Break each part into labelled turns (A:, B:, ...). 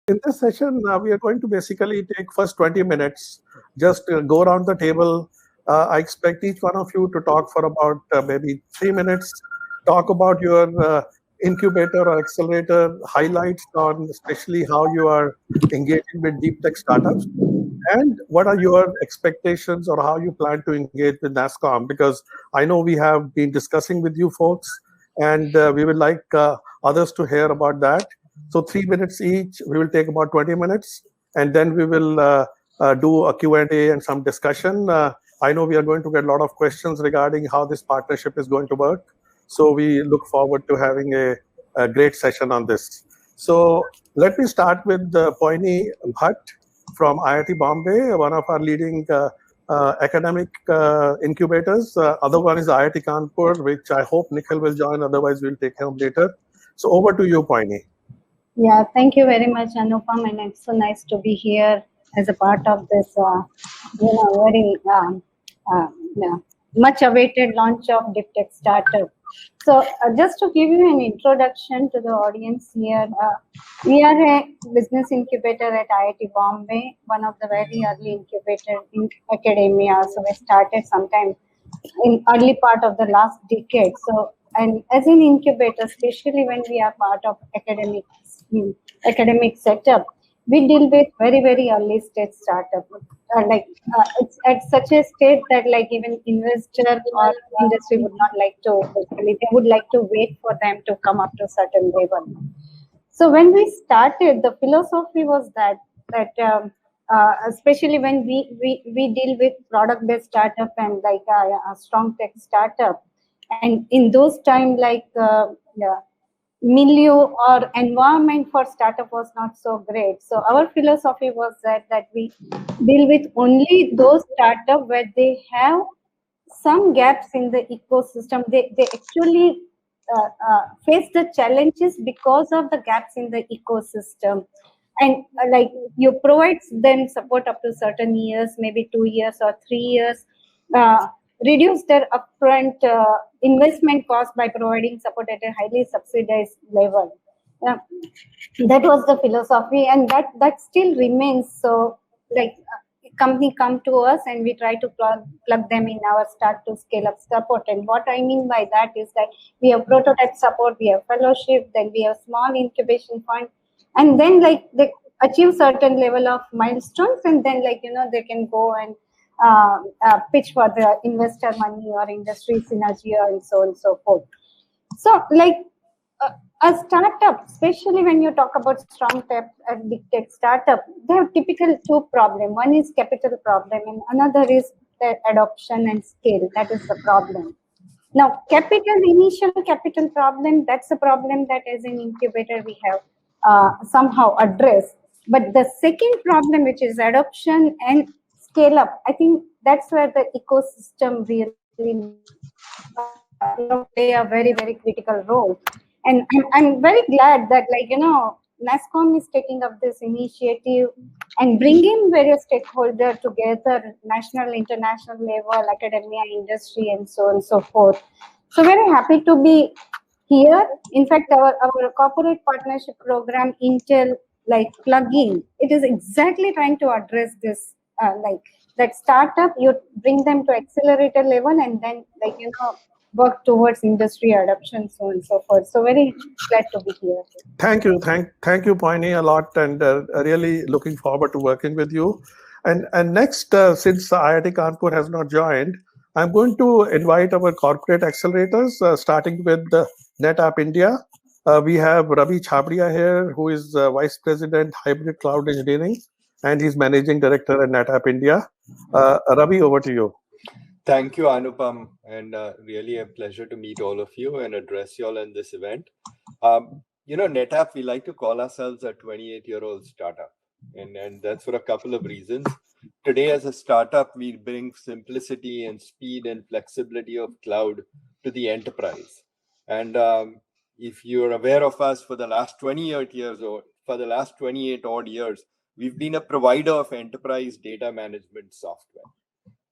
A: In this session, we are going to basically take first 20 minutes, just go around the table. I expect each one of you to talk for about maybe 3 minutes, talk about your incubator or accelerator highlights on especially how you are engaging with deep tech startups and what are your expectations or how you plan to engage with NASCOM? Because I know we have been discussing with you folks, and we would like others to hear about that. So 3 minutes each. We will take about 20 minutes, and then we will do a Q&A and some discussion. I know we are going to get a lot of questions regarding how this partnership is going to work. So we look forward to having a great session on this. So let me start with Poini Bhatt from IIT Bombay, one of our leading academic incubators. Other one is IIT Kanpur, which I hope Nikhil will join. Otherwise, we'll take him later. So over to you, Poini.
B: Yeah, thank you very much, Anupam, and it's so nice to be here as a part of this, very much awaited launch of Deep Tech Startup. So, just to give you an introduction to the audience here, we are a business incubator at IIT Bombay, one of the very early incubators in academia. So, we started sometime in early part of the last decade. So, and as an incubator, especially when we are part of academic setup, we deal with very, very early stage startup. It's at such a state that like even investor or industry would not like to, basically, they would like to wait for them to come up to certain level. So when we started, the philosophy was that especially when we deal with product-based startup and like a strong tech startup, and in those time milieu or environment for startup was not so great. So our philosophy was that we deal with only those startup where they have some gaps in the ecosystem. They actually face the challenges because of the gaps in the ecosystem, and like you provide them support up to certain years, maybe 2 years or 3 years, reduce their upfront investment cost by providing support at a highly subsidized level. That was the philosophy, and that still remains. So like company come to us and we try to plug them in our start to scale up support. And what I mean by that is that we have prototype support, we have fellowship, then we have small incubation fund, and then like they achieve certain level of milestones, and then they can go and pitch for the investor money or industry synergy and so on and so forth. So like a startup, especially when you talk about strong tech and big tech startup, they have typical two problems. One is capital problem and another is the adoption and scale. That is the problem. Now, initial capital problem, that's a problem that as an incubator we have somehow addressed. But the second problem, which is adoption and scale up, I think that's where the ecosystem really play a very, very critical role. And I'm very glad that NASCOM is taking up this initiative and bringing various stakeholders together, national, international level, academia, industry, and so on and so forth. So very happy to be here. In fact, our corporate partnership program, Intel plugin, it is exactly trying to address this, that startup, you bring them to accelerator level and then work towards industry adoption, so on and so forth. So very glad to be here.
A: Thank you, Poini, a lot, and really looking forward to working with you. And next, since IIT Kanpur has not joined, I'm going to invite our corporate accelerators, starting with NetApp India. We have Ravi Chhabria here, who is Vice President, Hybrid Cloud Engineering, and he's Managing Director at NetApp India. Ravi, over to you.
C: Thank you, Anupam, and really a pleasure to meet all of you and address you all in this event. NetApp, we like to call ourselves a 28-year-old startup, and that's for a couple of reasons. Today, as a startup, we bring simplicity and speed and flexibility of cloud to the enterprise. And if you're aware of us, for the last 28 years or for the last 28 odd years, we've been a provider of enterprise data management software.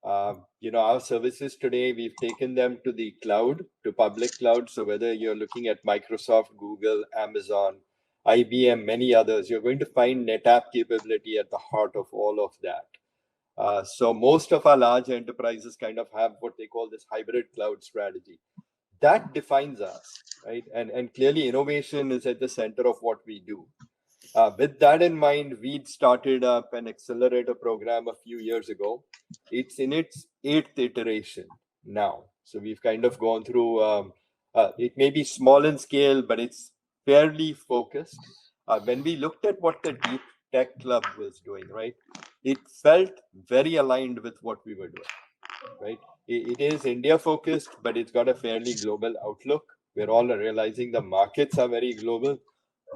C: Our services today, we've taken them to the cloud, to public cloud. So whether you're looking at Microsoft, Google, Amazon, IBM, many others, you're going to find NetApp capability at the heart of all of that. So most of our large enterprises kind of have what they call this hybrid cloud strategy. That defines us, right? And clearly innovation is at the center of what we do. With that in mind, we'd started up an accelerator program a few years ago. It's in its 8th iteration now. So we've kind of gone through, it may be small in scale, but it's fairly focused. When we looked at what the Deep Tech Club was doing, right, it felt very aligned with what we were doing, right? It is India focused, but it's got a fairly global outlook. We're all realizing the markets are very global.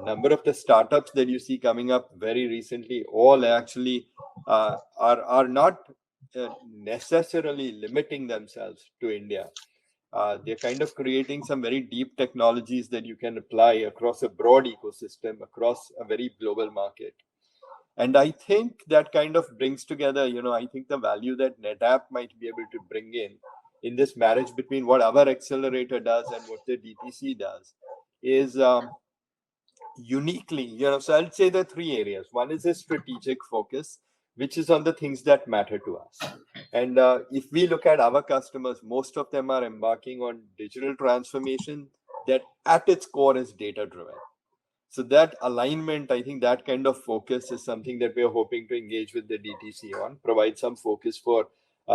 C: Number of the startups that you see coming up very recently all actually are not necessarily limiting themselves to India. They're kind of creating some very deep technologies that you can apply across a broad ecosystem, across a very global market. And I think that kind of brings together, I think the value that NetApp might be able to bring in this marriage between what our accelerator does and what the DTC does is uniquely, so I'll say the 3 areas. One is a strategic focus, which is on the things that matter to us. And if we look at our customers, most of them are embarking on digital transformation that at its core is data driven. So that alignment, I think that kind of focus is something that we're hoping to engage with the DTC on, provide some focus for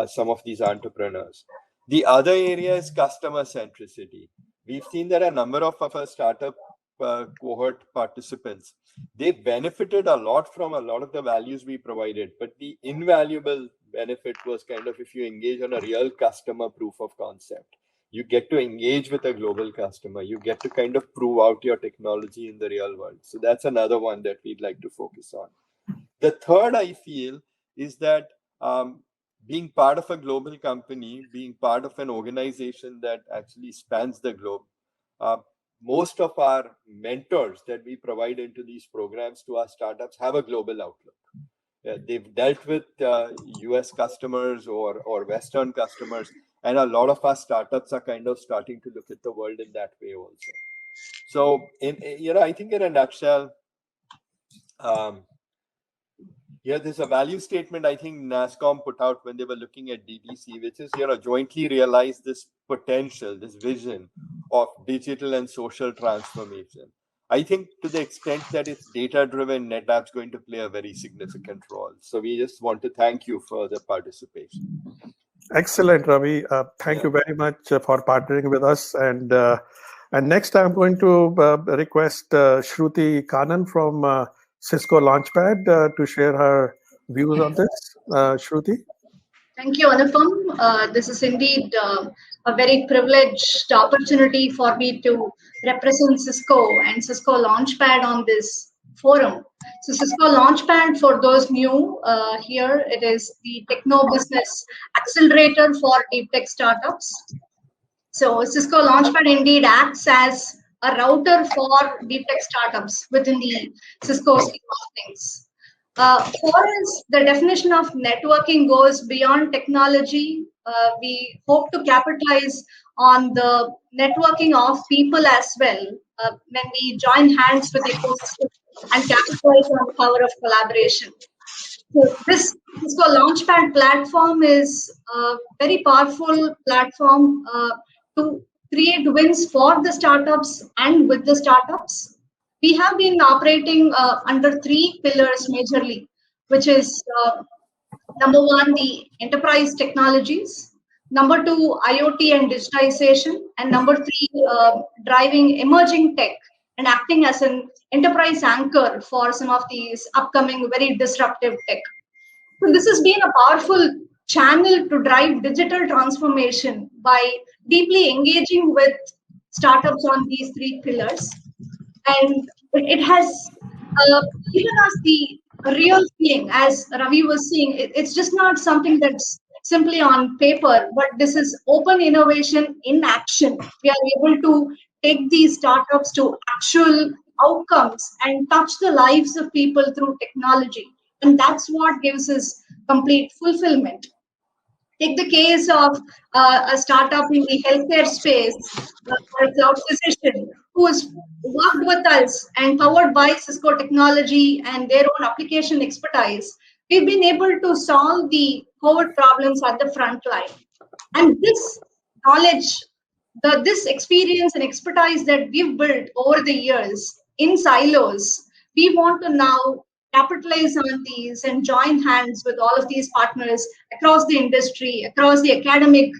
C: some of these entrepreneurs. The other area is customer centricity. We've seen that a number of our startup cohort participants, they benefited a lot from a lot of the values we provided, but the invaluable benefit was kind of if you engage on a real customer proof of concept. You get to engage with a global customer. You get to kind of prove out your technology in the real world. So that's another one that we'd like to focus on. The third, I feel, is that being part of a global company, being part of an organization that actually spans the globe, most of our mentors that we provide into these programs to our startups have a global outlook. They've dealt with US customers or Western customers, and a lot of our startups are kind of starting to look at the world in that way also. So, I think in a nutshell, there's a value statement I think NASSCOM put out when they were looking at DTC, which is, jointly realize this potential, this vision of digital and social transformation. I think to the extent that it's data-driven, NetApp's going to play a very significant role. So we just want to thank you for the participation.
A: Excellent, Ravi. Thank you very much for partnering with us. And next, I'm going to request Shruti Kannan from Cisco Launchpad to share her views on this. Shruti?
D: Thank you, Anupam. This is indeed a very privileged opportunity for me to represent Cisco and Cisco Launchpad on this forum. So Cisco Launchpad, for those new here, it is the techno business accelerator for deep tech startups. So Cisco Launchpad indeed acts as a router for deep tech startups within the Cisco scheme of things. For us, the definition of networking goes beyond technology. We hope to capitalize on the networking of people as well when we join hands with the ecosystem and capitalize on the power of collaboration. So this Cisco Launchpad platform is a very powerful platform to create wins for the startups and with the startups. We have been operating under 3 pillars majorly, which is number 1, the enterprise technologies, number 2, IoT and digitization, and number 3, driving emerging tech and acting as an enterprise anchor for some of these upcoming very disruptive tech. So this has been a powerful channel to drive digital transformation by deeply engaging with startups on these 3 pillars. And it has given us the real feeling, as Ravi was saying. It's just not something that's simply on paper, but this is open innovation in action. We are able to take these startups to actual outcomes and touch the lives of people through technology. And that's what gives us complete fulfillment. Take the case of a startup in the healthcare space, or a cloud physician, who's worked with us and powered by Cisco technology and their own application expertise. We've been able to solve the COVID problems at the front line. And this knowledge, this experience and expertise that we've built over the years in silos, we want to now capitalize on these and join hands with all of these partners across the industry, across the academic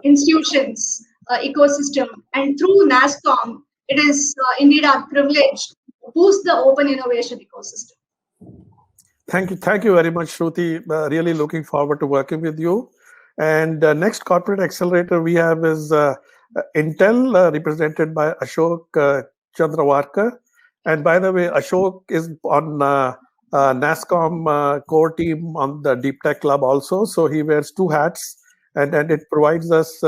D: institutions, ecosystem. And through NASSCOM, it is indeed our privilege to boost the open innovation ecosystem.
A: Thank you very much, Shruti. Really looking forward to working with you. And next corporate accelerator we have is Intel, represented by Ashok Chandrawarkar. And by the way, Ashok is on NASSCOM core team on the Deep Tech Club also. So he wears two hats, and it provides us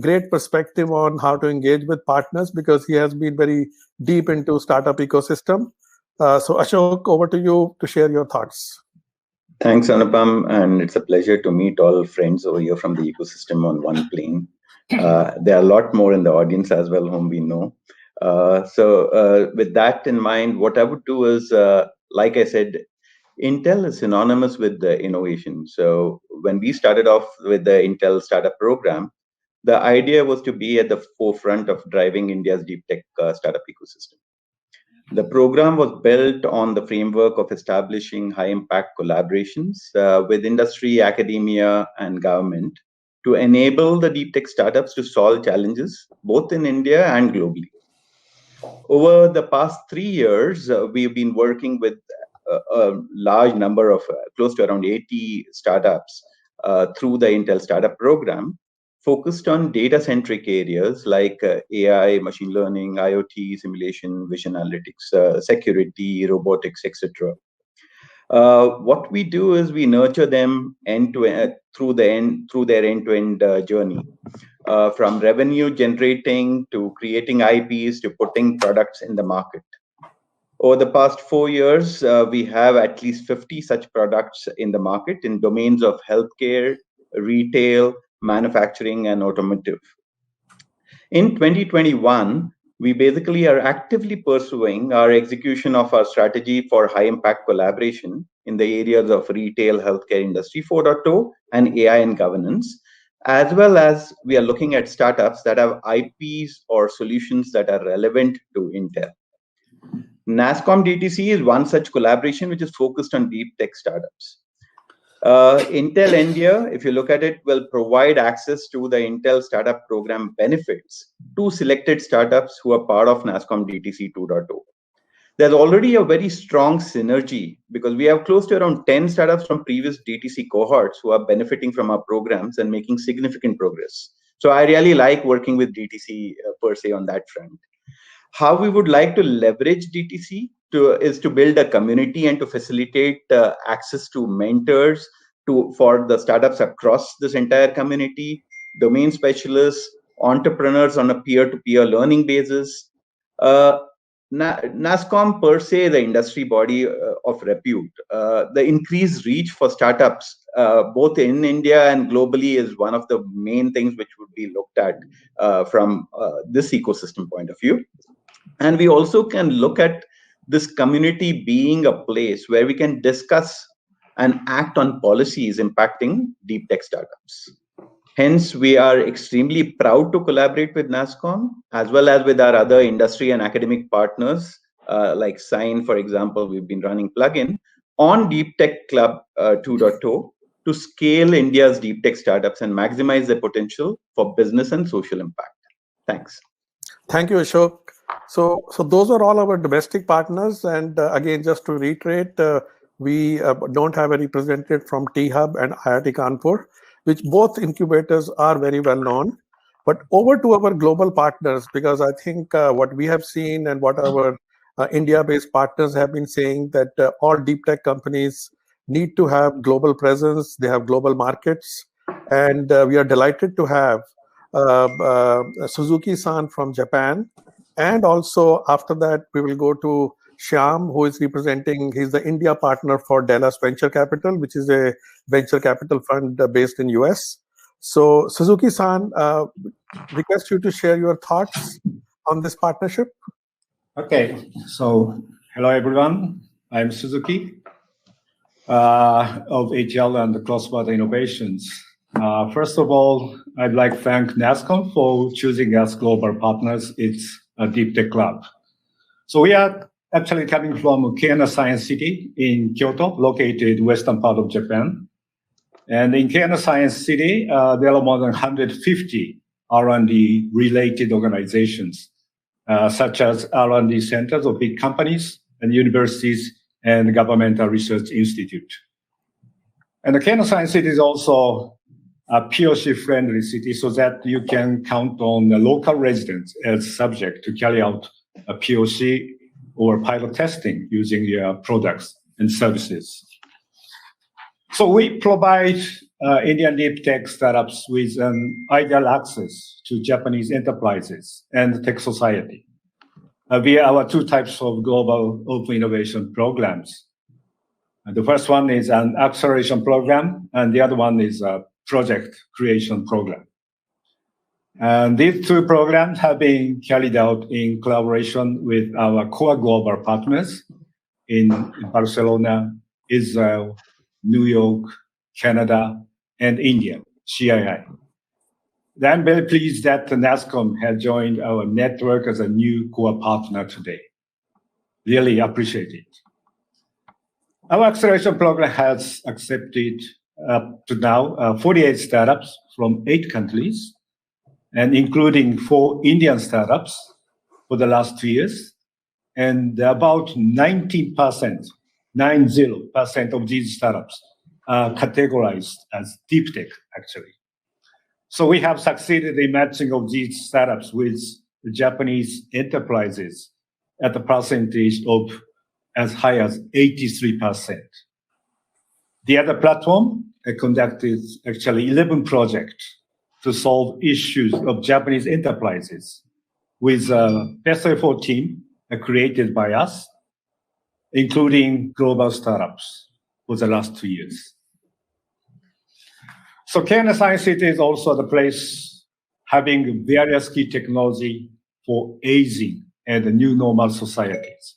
A: great perspective on how to engage with partners, because he has been very deep into startup ecosystem. So Ashok, over to you to share your thoughts.
E: Thanks, Anupam, and it's a pleasure to meet all friends over here from the ecosystem on one plane. There are a lot more in the audience as well whom we know. So with that in mind, what I would do is, like I said, Intel is synonymous with the innovation. So when we started off with the Intel startup program, the idea was to be at the forefront of driving India's deep tech startup ecosystem. The program was built on the framework of establishing high-impact collaborations with industry, academia, and government to enable the deep tech startups to solve challenges both in India and globally. Over the past 3 years, we've been working with a large number of, close to around 80 startups through the Intel Startup Program, focused on data-centric areas like AI, machine learning, IoT, simulation, vision analytics, security, robotics, etc. What we do is we nurture them end-to-end through their end-to-end journey, from revenue generating to creating IPs to putting products in the market. Over the past 4 years, we have at least 50 such products in the market in domains of healthcare, retail, manufacturing, and automotive. In 2021, we basically are actively pursuing our execution of our strategy for high impact collaboration in the areas of retail, healthcare, industry 4.0, and AI and governance, as well as we are looking at startups that have IPs or solutions that are relevant to Intel. NASSCOM DTC is one such collaboration which is focused on deep tech startups. Intel India, if you look at it, will provide access to the Intel Startup Program benefits to selected startups who are part of NASSCOM DTC 2.0. There's already a very strong synergy because we have close to around 10 startups from previous DTC cohorts who are benefiting from our programs and making significant progress. So I really like working with DTC per se on that front. How we would like to leverage DTC is to build a community and to facilitate access to mentors for the startups across this entire community, domain specialists, entrepreneurs on a peer-to-peer learning basis. NASSCOM per se, the industry body of repute, the increased reach for startups both in India and globally is one of the main things which would be looked at from this ecosystem point of view. And we also can look at this community being a place where we can discuss and act on policies impacting deep tech startups. Hence, we are extremely proud to collaborate with NASSCOM as well as with our other industry and academic partners like Sign, for example. We've been running plugin on Deep Tech Club 2.0 to scale India's deep tech startups and maximize their potential for business and social impact. Thanks.
A: Thank you, Ashok. So those are all our domestic partners. And again, just to reiterate, we don't have a representative from T-Hub and IIT Kanpur, which both incubators are very well known. But over to our global partners, because I think what we have seen and what our India-based partners have been saying, that all deep tech companies need to have global presence, they have global markets. And we are delighted to have Suzuki-san from Japan. And also after that, we will go to Shyam, who is representing, he's the India partner for Dallas Venture Capital, which is a venture capital fund based in US. So Suzuki-san, request you to share your thoughts on this partnership.
F: Okay, so hello everyone. I'm Suzuki of HL and Cross-Border Innovations. First of all, I'd like to thank NASCOM for choosing us global partners. It's a deep tech club. So we are actually coming from Keihan Science City in Kyoto, located western part of Japan. And in Keihan Science City, there are more than 150 R&D related organizations, such as R&D centers of big companies and universities and governmental research institute. And the Keihan Science City is also a POC-friendly city, so that you can count on the local residents as subject to carry out a POC or pilot testing using your products and services. So we provide Indian deep tech startups with ideal access to Japanese enterprises and tech society via our two types of global open innovation programs. And the first one is an acceleration program, and the other one is a project creation program. And these two programs have been carried out in collaboration with our core global partners in Barcelona, Israel, New York, Canada, and India, CII. I'm very pleased that NASCOM has joined our network as a new core partner today. Really appreciate it. Our acceleration program has accepted up to now 48 startups from 8 countries, and including 4 Indian startups for the last 2 years. And about 90% of these startups are categorized as deep tech, actually. So we have succeeded in matching of these startups with the Japanese enterprises at a percentage of as high as 83%. The other platform conducted actually 11 projects to solve issues of Japanese enterprises with a best effort team created by us, including global startups for the last 2 years. So Keihan Science City is also the place having various key technology for aging and the new normal societies,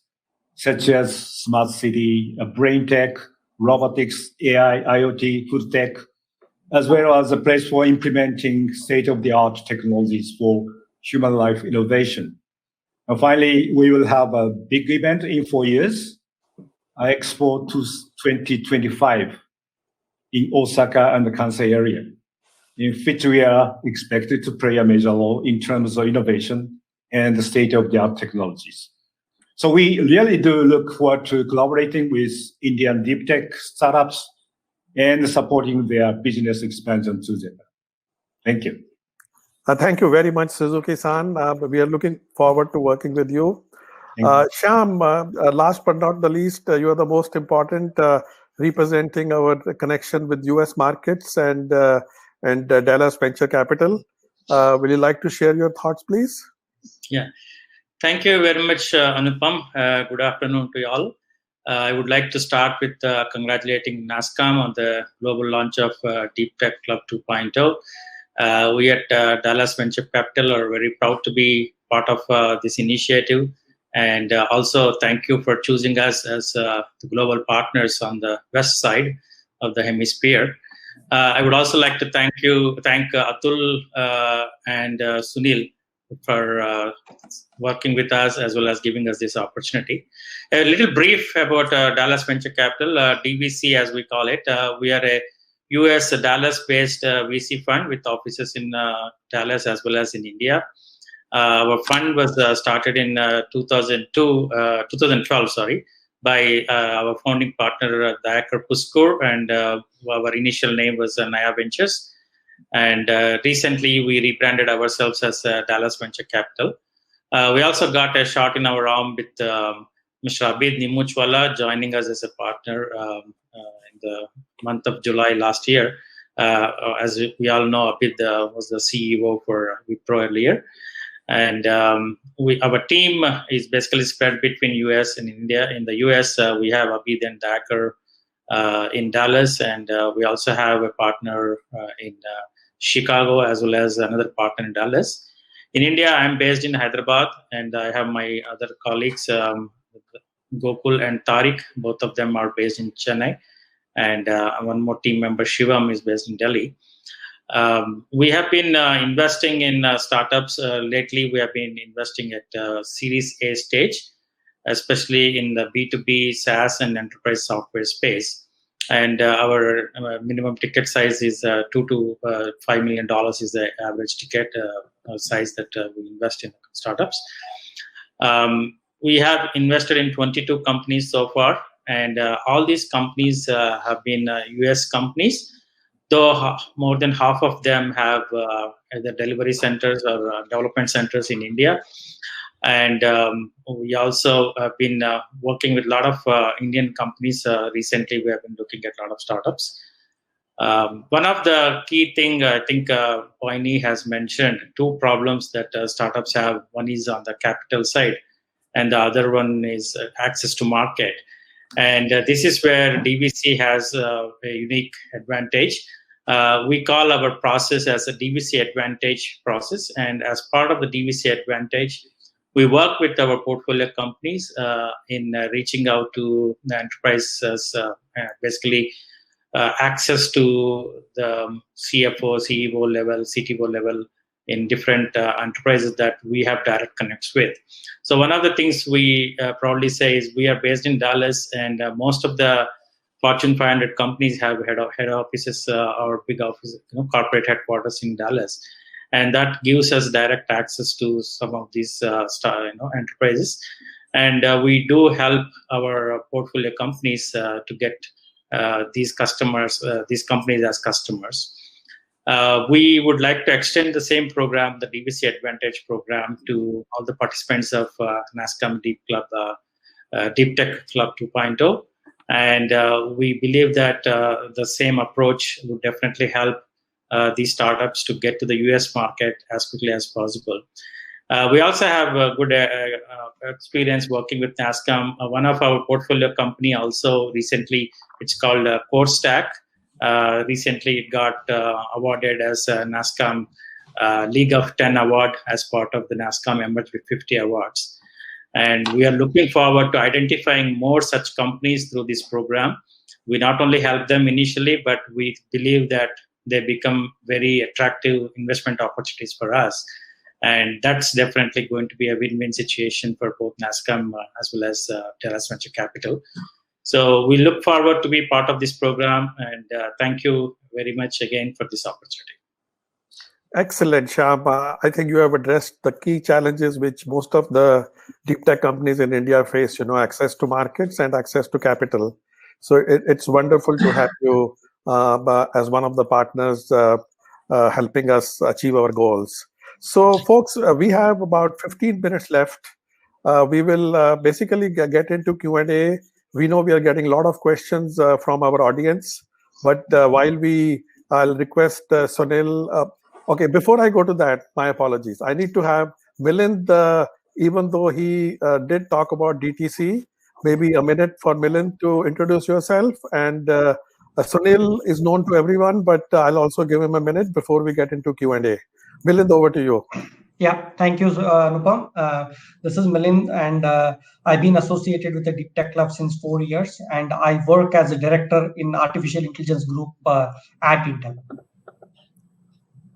F: such as smart city, brain tech, robotics, AI, IoT, food tech, as well as a place for implementing state-of-the-art technologies for human life innovation. And finally, we will have a big event in 4 years, Expo 2025 in Osaka and the Kansai area, in which we are expected to play a major role in terms of innovation and the state-of-the-art technologies. So we really do look forward to collaborating with Indian deep tech startups and supporting their business expansion to Japan. Thank you.
A: Thank you very much, Suzuki-san. We are looking forward to working with you. Shyam, last but not the least, you are the most important, representing our connection with US markets and Dallas Venture Capital. Will you like to share your thoughts, please?
G: Yeah. Thank you very much, Anupam. Good afternoon to you all. I would like to start with congratulating NASCOM on the global launch of Deep Tech Club 2.0. We at Dallas Venture Capital are very proud to be part of this initiative. And also thank you for choosing us as the global partners on the west side of the hemisphere. I would also like to thank Atul and Sunil for working with us as well as giving us this opportunity. A little brief about Dallas Venture Capital, DVC as we call it. We are a US Dallas-based VC fund with offices in Dallas as well as in India. Our fund was started in 2012, by our founding partner Dayakar Puskur, and our initial name was Naya Ventures. And recently we rebranded ourselves as Dallas Venture Capital. We also got a shot in our arm with Mr. Abid Nimuchwala joining us as a partner in the month of July last year. As we all know, Abid was the CEO for Wipro earlier. And our team is basically spread between US and India. In the US, we have Abid and Dacker in Dallas, and we also have a partner in Chicago, as well as another partner in Dallas. In India, I'm based in Hyderabad, and I have my other colleagues, Gokul and Tariq. Both of them are based in Chennai, and one more team member, Shivam, is based in Delhi. We have been investing in startups. Lately, we have been investing at Series A stage, especially in the B2B, SaaS, and enterprise software space. And our minimum ticket size is $2 to $5 million is the average ticket size that we invest in startups. We have invested in 22 companies so far, and all these companies have been US companies, though more than half of them have either delivery centers or development centers in India. And we also have been working with a lot of Indian companies. Recently, we have been looking at a lot of startups. One of the key thing I think Poini has mentioned, two problems that startups have. One is on the capital side, and the other one is access to market. And this is where DVC has a unique advantage. We call our process as a DVC advantage process. And as part of the DVC advantage, we work with our portfolio companies in reaching out to the enterprises, basically access to the CFO, CEO level, CTO level in different enterprises that we have direct connects with. So one of the things we proudly say is we are based in Dallas, and most of the Fortune 500 companies have head offices or big offices, corporate headquarters in Dallas. And that gives us direct access to some of these enterprises. And we do help our portfolio companies to get these companies as customers. We would like to extend the same program, the DVC Advantage program, to all the participants of NASSCOM Deep Tech Club 2.0. And we believe that the same approach would definitely help these startups to get to the US market as quickly as possible. We also have a good experience working with NASSCOM. One of our portfolio company also recently, it's called CoreStack. Recently, it got awarded as a NASSCOM League of 10 award as part of the NASSCOM Emerge with 50 awards. And we are looking forward to identifying more such companies through this program. We not only help them initially, but we believe that they become very attractive investment opportunities for us. And that's definitely going to be a win-win situation for both NASSCOM as well as Dallas Venture Capital. So we look forward to be part of this program, and thank you very much again for this opportunity.
A: Excellent, Shyam. I think you have addressed the key challenges which most of the deep tech companies in India face, access to markets and access to capital. So it's wonderful to have you as one of the partners helping us achieve our goals. So folks, we have about 15 minutes left. We will basically get into Q&A. We know we are getting a lot of questions from our audience, but while I'll request Sunil. Okay, before I go to that, my apologies. I need to have Milind, even though he did talk about DTC, maybe a minute for Milind to introduce yourself. And Sunil is known to everyone, but I'll also give him a minute before we get into Q&A. Milind, over to you.
H: Yeah, thank you, Anupam. This is Milind, and I've been associated with the Deep Tech Club since 4 years, and I work as a director in Artificial Intelligence Group at Intel.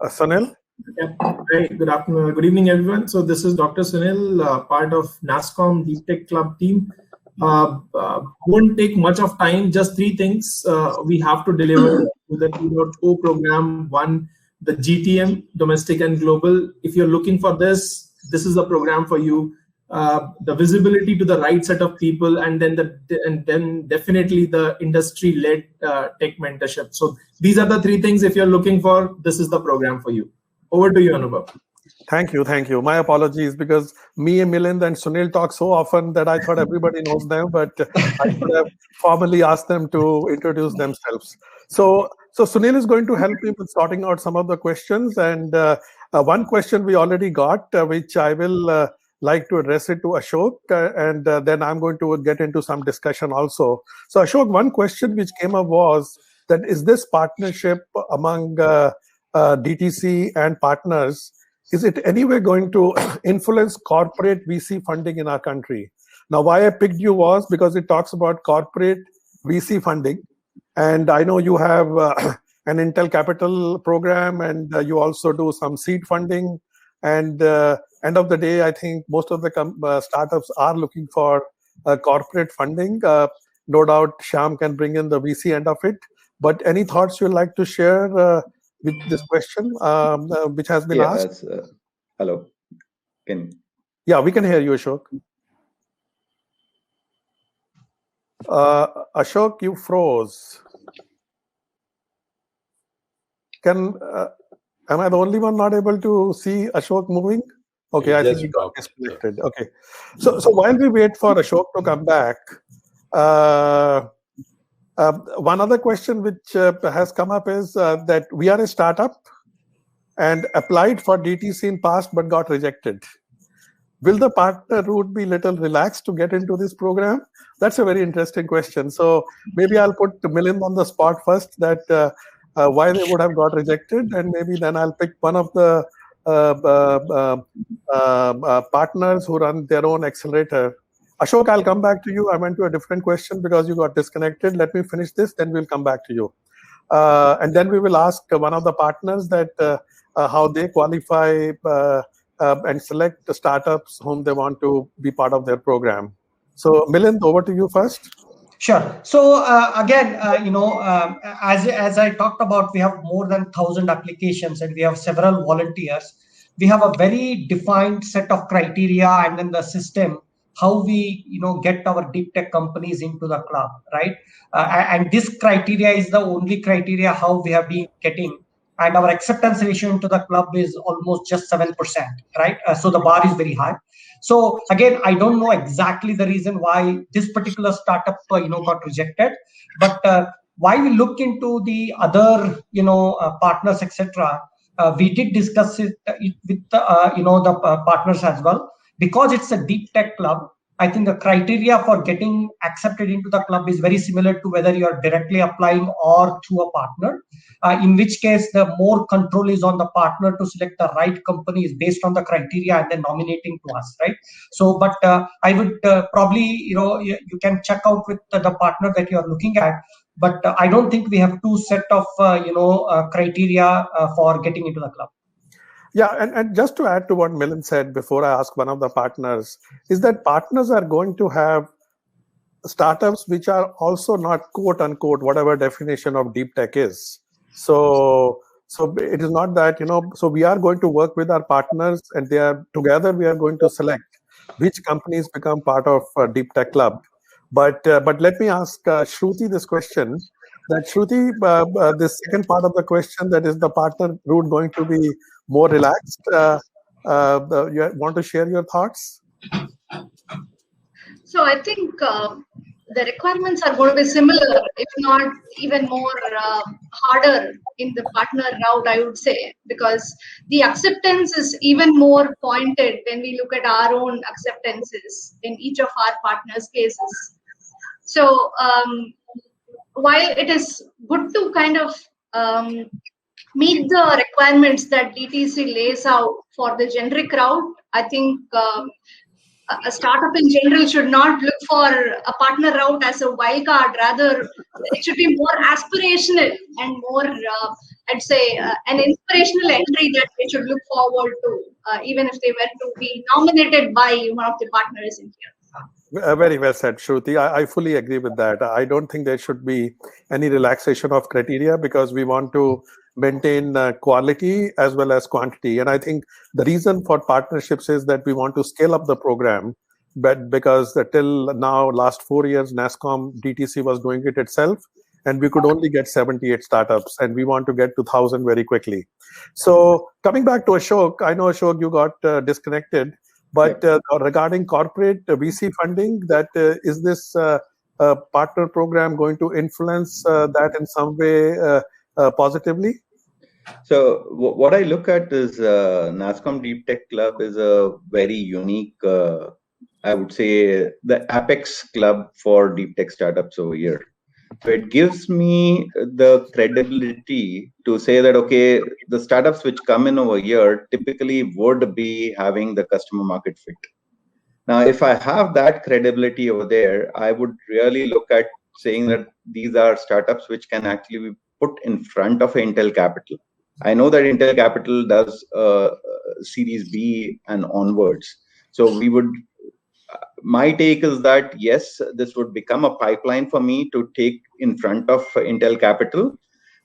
A: Sunil?
I: Yeah. Hi, good afternoon. Good evening, everyone. So this is Dr. Sunil, part of NASSCOM Deep Tech Club team. Won't take much of time, just 3 things we have to deliver to the 2.0 program. One, the GTM, domestic and global. If you're looking for this is the program for you. The visibility to the right set of people, and then definitely the industry-led tech mentorship. So these are the 3 things. If you're looking for, this is the program for you. Over to you, Anubhav.
A: Thank you. My apologies, because me and Milind and Sunil talk so often that I thought everybody knows them, but I should have formally asked them to introduce themselves. So Sunil is going to help me with sorting out some of the questions, and One question we already got, which I will like to address it to Ashok, and then I'm going to get into some discussion also. So Ashok, one question which came up was that is this partnership among DTC and partners, is it anyway going to influence corporate VC funding in our country? Now, why I picked you was because it talks about corporate VC funding. And I know you have an Intel Capital program, and you also do some seed funding. And end of the day, I think most of the startups are looking for corporate funding. No doubt Shyam can bring in the VC end of it. But any thoughts you'd like to share with this question which has been asked?
E: Hello.
A: Yeah, we can hear you, Ashok. Ashok, you froze. Am I the only one not able to see Ashok moving? Okay, I think he got disconnected. Okay, so while we wait for Ashok to come back, one other question which has come up is that we are a startup and applied for DTC in past but got rejected. Will the partner route be little relaxed to get into this program? That's a very interesting question. So maybe I'll put Milind on the spot first, that why they would have got rejected, and maybe then I'll pick one of the partners who run their own accelerator. Ashok, I'll come back to you. I went to a different question because you got disconnected. Let me finish this, then we'll come back to you. And then we will ask one of the partners that how they qualify and select the startups whom they want to be part of their program. So Milind, over to you first.
H: Sure. So again, as I talked about, we have more than 1,000 applications and we have several volunteers. We have a very defined set of criteria, and then the system, how we get our deep tech companies into the club, right? And this criteria is the only criteria how we have been getting. And our acceptance ratio into the club is almost just 7%, right? So the bar is very high. So again, I don't know exactly the reason why this particular startup, got rejected. But while we look into the other, partners, etc., we did discuss it with the partners as well. Because it's a deep tech club, I think the criteria for getting accepted into the club is very similar to whether you are directly applying or through a partner, in which case the more control is on the partner to select the right companies based on the criteria and then nominating to us, right? So, but I would probably, you can check out with the partner that you are looking at, but I don't think we have two set of, criteria for getting into the club.
A: Yeah, and just to add to what Milind said before I ask one of the partners, is that partners are going to have startups which are also not quote unquote whatever definition of deep tech is. So it is not that, so we are going to work with our partners, and together we are going to select which companies become part of Deep Tech Club. But let me ask Shruti this question. That Shruti, the second part of the question, that is the partner route going to be more relaxed? You want to share your thoughts?
D: So I think the requirements are going to be similar, if not even more harder in the partner route, I would say, because the acceptance is even more pointed when we look at our own acceptances in each of our partners' cases. So while it is good to kind of meet the requirements that DTC lays out for the generic route, I think a startup in general should not look for a partner route as a wild card. Rather, it should be more aspirational and more, I'd say, an inspirational entry that they should look forward to, even if they were to be nominated by one of the partners in here.
A: Very well said, Shruti. I fully agree with that. I don't think there should be any relaxation of criteria, because we want to maintain quality as well as quantity. And I think the reason for partnerships is that we want to scale up the program, but because till now, last 4 years, NASSCOM DTC was doing it itself, and we could only get 78 startups, and we want to get to 1,000 very quickly. So coming back to Ashok, I know, Ashok, you got disconnected. But regarding corporate VC funding, that is this partner program going to influence that in some way positively?
E: So what I look at is NASSCOM Deep Tech Club is a very unique, I would say, the apex club for deep tech startups over here. So it gives me the credibility to say that, okay, the startups which come in over here typically would be having the customer market fit. Now, if I have that credibility over there, I would really look at saying that these are startups which can actually be put in front of Intel Capital. I know that Intel Capital does Series B and onwards. So we would, my take is that, yes, this would become a pipeline for me to take in front of Intel Capital.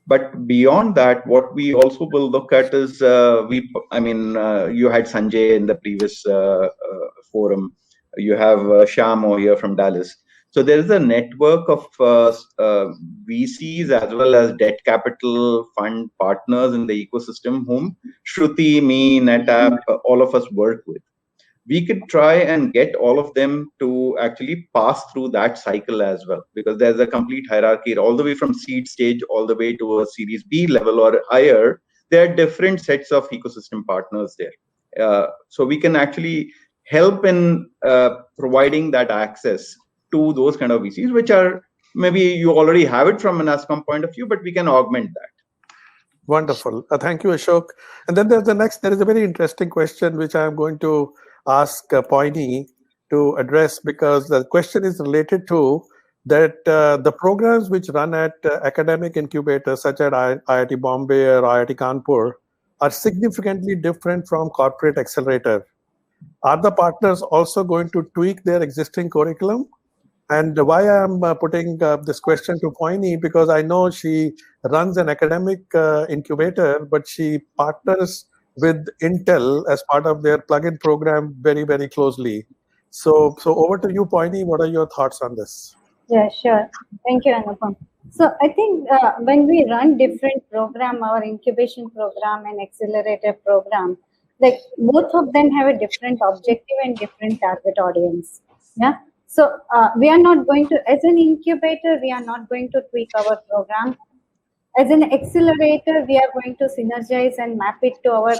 E: But beyond that, what we also will look at is, you had Sanjay in the previous forum. You have Sham over here from Dallas. So there is a network of VCs as well as debt capital fund partners in the ecosystem whom Shruti, me, NetApp, all of us work with. We could try and get all of them to actually pass through that cycle as well, because there's a complete hierarchy all the way from seed stage all the way to a Series B level or higher. There are different sets of ecosystem partners there. So we can actually help in providing that access to those kind of VCs, which are, maybe you already have it from an NASSCOM point of view, but we can augment that.
A: Wonderful. Thank you, Ashok. And then there is a very interesting question which I'm going to ask Poini to address, because the question is related to that the programs which run at academic incubators such as IIT Bombay or IIT Kanpur are significantly different from corporate accelerator. Are the partners also going to tweak their existing curriculum? And why I'm putting this question to Poini, because I know she runs an academic incubator, but she partners with Intel as part of their plugin program very, very closely. So over to you, Poini. What are your thoughts on this?
B: Yeah, sure. Thank you, Anupam. So I think when we run different program, our incubation program and accelerator program, like both of them have a different objective and different target audience. Yeah. So we are not going to, as an incubator, we are not going to tweak our program. As an accelerator, we are going to synergize and map it to our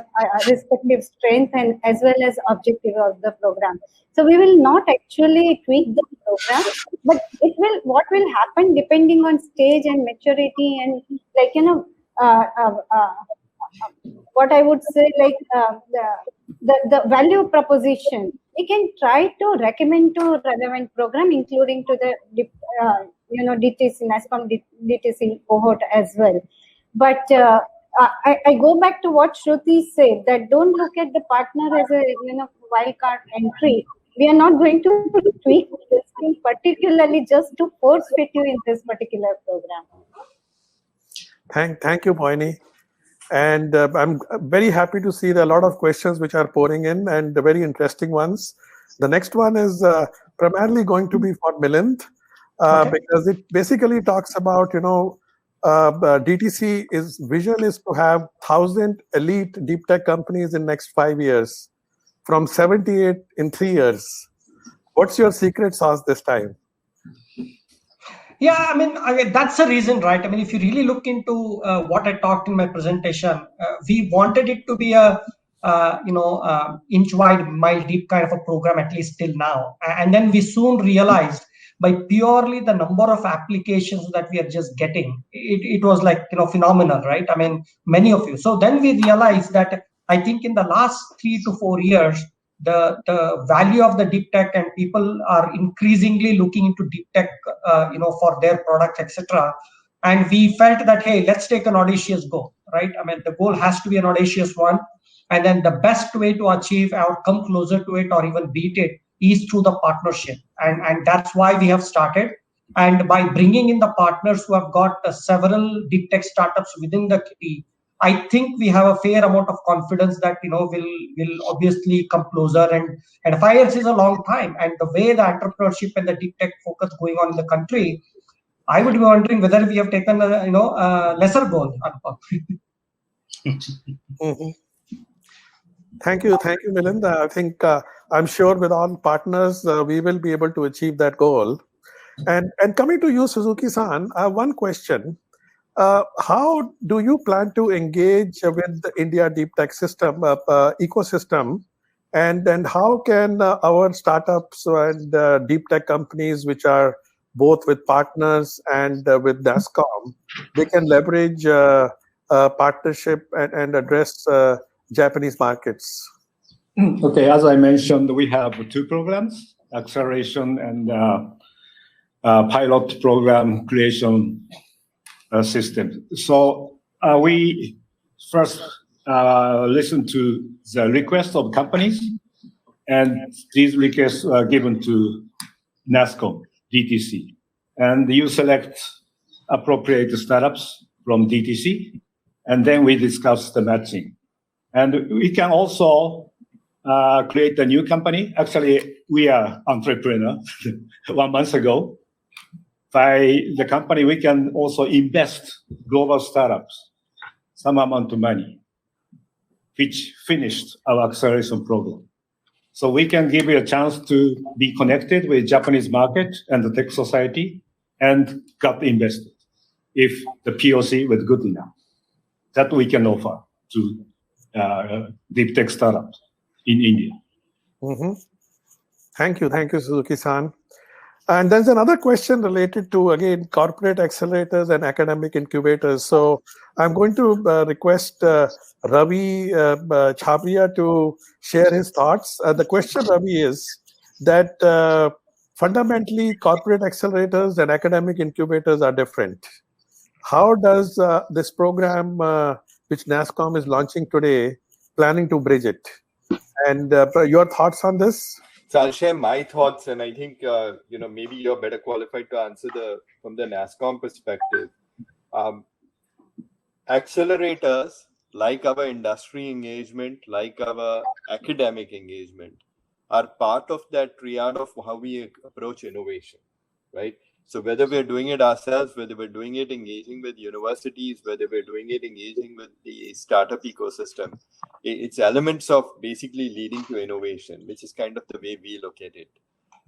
B: respective strength and as well as objective of the program. So we will not actually tweak the program, but it will, what will happen depending on stage and maturity and like, you know, what I would say, like the value proposition, we can try to recommend to relevant program, including to the DTC, NASSCOM DTC cohort as well. But I go back to what Shruti said, that don't look at the partner as a wildcard entry. We are not going to tweak this thing particularly just to force fit you in this particular program.
A: Thank you, Poini. And I'm very happy to see there are a lot of questions which are pouring in, and very interesting ones. The next one is primarily going to be for Milind, because it basically talks about, DTC vision is to have 1,000 elite deep tech companies in next 5 years, from 78 in 3 years. What's your secret sauce this time?
H: Yeah, I mean, that's the reason, right? I mean, if you really look into what I talked in my presentation, we wanted it to be a, inch wide, mile deep kind of a program, at least till now. And then we soon realized by purely the number of applications that we are just getting, it was like, phenomenal, right? I mean, many of you. So then we realized that I think in the last 3 to 4 years, the value of the deep tech and people are increasingly looking into deep tech, for their products, etc. And we felt that, hey, let's take an audacious goal, right? I mean, the goal has to be an audacious one. And then the best way to achieve or come closer to it or even beat it is through the partnership. And that's why we have started. And by bringing in the partners who have got several deep tech startups within the kitty, I think we have a fair amount of confidence that will obviously come closer, and 5 years is a long time. And the way the entrepreneurship and the deep tech focus going on in the country, I would be wondering whether we have taken a lesser goal.
A: Thank you, Milind. I think I'm sure with all partners we will be able to achieve that goal. And coming to you, Suzuki-san, I have one question. how do you plan to engage with the India deep tech system ecosystem, and how can our startups and deep tech companies, which are both with partners and with NASSCOM, they can leverage partnership and address Japanese markets?
F: Okay, as I mentioned, we have 2 programs: acceleration and pilot program creation system. So we first listen to the requests of companies, and these requests are given to NASSCOM, DTC. And you select appropriate startups from DTC, and then we discuss the matching. And we can also create a new company. Actually, we are entrepreneur 1 month ago. By the company, we can also invest global startups some amount of money, which finished our acceleration program. So we can give you a chance to be connected with Japanese market and the tech society and got invested if the POC was good enough. That we can offer to deep tech startups in India.
A: Mm-hmm. Thank you, Suzuki-san. And there's another question related to, again, corporate accelerators and academic incubators. So I'm going to request Ravi Chhabria to share his thoughts. The question, Ravi, is that fundamentally corporate accelerators and academic incubators are different. How does this program, which NASSCOM is launching today, planning to bridge it? And your thoughts on this?
C: So I'll share my thoughts, and I think maybe you're better qualified to answer from the NASSCOM perspective. Accelerators, like our industry engagement, like our academic engagement, are part of that triad of how we approach innovation, right? So whether we're doing it ourselves, whether we're doing it engaging with universities, whether we're doing it engaging with the startup ecosystem, it's elements of basically leading to innovation, which is kind of the way we look at it.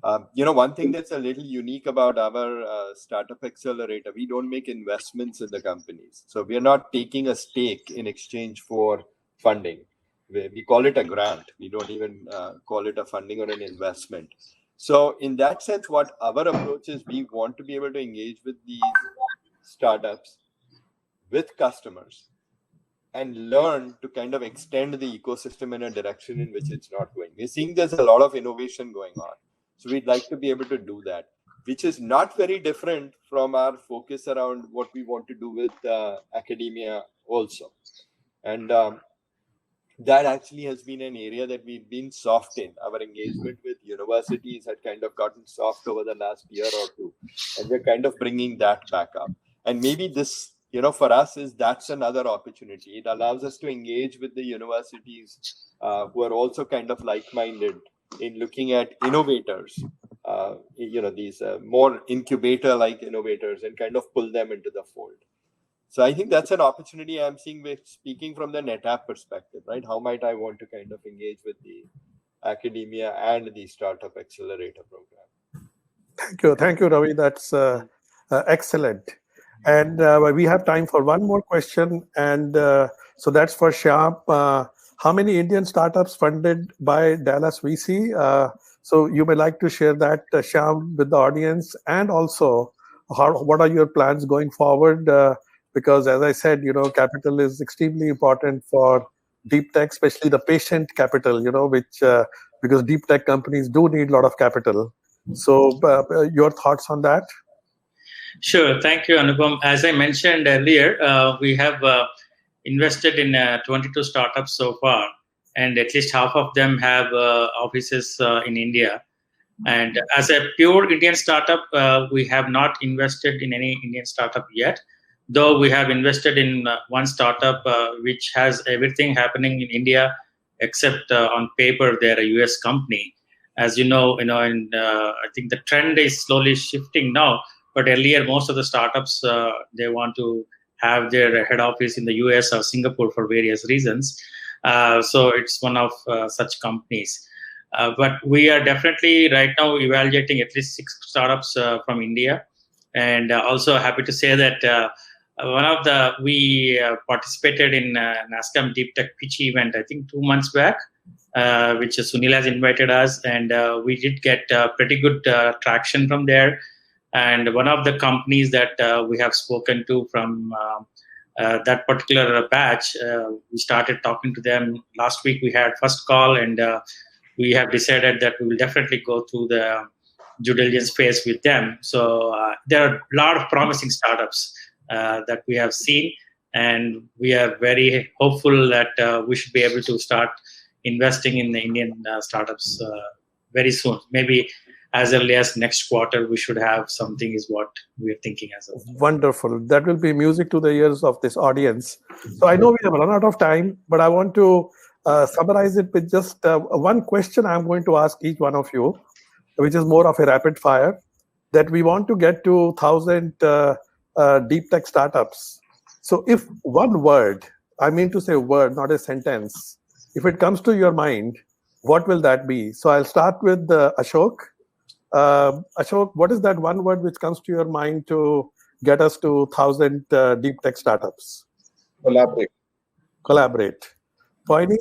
C: One thing that's a little unique about our startup accelerator, we don't make investments in the companies. So we're not taking a stake in exchange for funding. We call it a grant. We don't even call it a funding or an investment. So in that sense, what our approach is, we want to be able to engage with these startups, with customers, and learn to kind of extend the ecosystem in a direction in which it's not going. We're seeing there's a lot of innovation going on. So we'd like to be able to do that, which is not very different from our focus around what we want to do with academia also. And that actually has been an area that we've been soft in. Our engagement with universities had kind of gotten soft over the last year or two. And we're kind of bringing that back up. And maybe this, for us, that's another opportunity. It allows us to engage with the universities who are also kind of like-minded in looking at innovators, these more incubator-like innovators, and kind of pull them into the fold. So I think that's an opportunity I'm seeing with speaking from the NetApp perspective, right? How might I want to kind of engage with the academia and the startup accelerator program?
A: Thank you, Ravi. That's excellent. And we have time for one more question. And so that's for Shyam. How many Indian startups funded by Dallas VC? So you may like to share that, Shyam, with the audience. And also, what are your plans going forward? Because as I said, capital is extremely important for deep tech, especially the patient capital, which because deep tech companies do need a lot of capital. So your thoughts on that?
G: Sure. Thank you, Anupam. As I mentioned earlier, we have invested in 22 startups so far, and at least half of them have offices in India. And as a pure Indian startup, we have not invested in any Indian startup yet. Though we have invested in one startup which has everything happening in India, except on paper they're a US company. As and I think the trend is slowly shifting now. But earlier, most of the startups they want to have their head office in the US or Singapore for various reasons. So it's one of such companies. But we are definitely right now evaluating at least 6 startups from India, and also happy to say that. we participated in NASSCOM Deep Tech Pitch event, I think 2 months back, which Sunil has invited us, and we did get pretty good traction from there. And one of the companies that we have spoken to from that particular batch, we started talking to them last week. We had first call, and we have decided that we will definitely go through the due diligence phase with them. So there are a lot of promising startups that we have seen, and we are very hopeful that we should be able to start investing in the Indian startups very soon. Maybe as early as next quarter, we should have something, is what we're thinking as of now.
A: Wonderful. That will be music to the ears of this audience. So I know we have run out of time, but I want to summarize it with just one question I'm going to ask each one of you, which is more of a rapid fire, that we want to get to 1,000 deep tech startups. So if one word, I mean to say word, not a sentence, if it comes to your mind, what will that be? So I'll start with Ashok. Ashok, what is that one word which comes to your mind to get us to 1,000 deep tech startups?
C: Collaborate.
A: Collaborate. Poini?